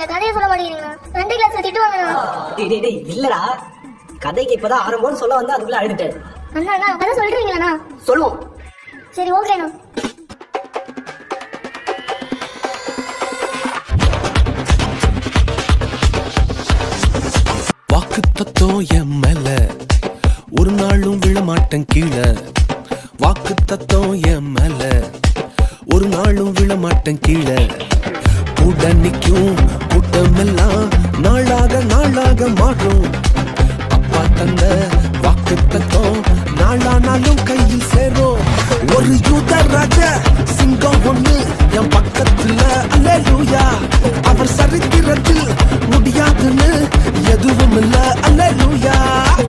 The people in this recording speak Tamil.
இந்த கதையை சொல்ல மாட்டேங்கிறீங்களா? 2 கிளாஸ்ல திட்டுவாங்கண்ணா. டேய் இல்லடா, கதைக்கு இப்பதான் ஆரம்பம்னு சொல்ல வந்து அதுக்குள்ள அழுதுட்டேன். அண்ணா கதை சொல்றீங்களாண்ணா? சொல்லுவோம். சரி ஓகேண்ணா. வாக்கு தத்துவம் என் மேல ஒரு நாளும் விழமாட்டேன் கீழே. வாக்கு தத்துவம் என் மேல ஒரு நாளும் விழமாட்டேன் கீழே. கூட நிற்கும் கூட்டமெல்லாம் நாளாக மாறும். அப்பா தந்த வாக்கு தத்துவம் நாளானாலும் கையில் சேரும். ஒரு யூத ராஜ சிங்கம் ஒண்ணு என் பக்கத்துல, அல்லேலூயா. அவர் சரித்திரத்தில் முடியாதுன்னு எதுவும் இல்ல, அல்லேலூயா.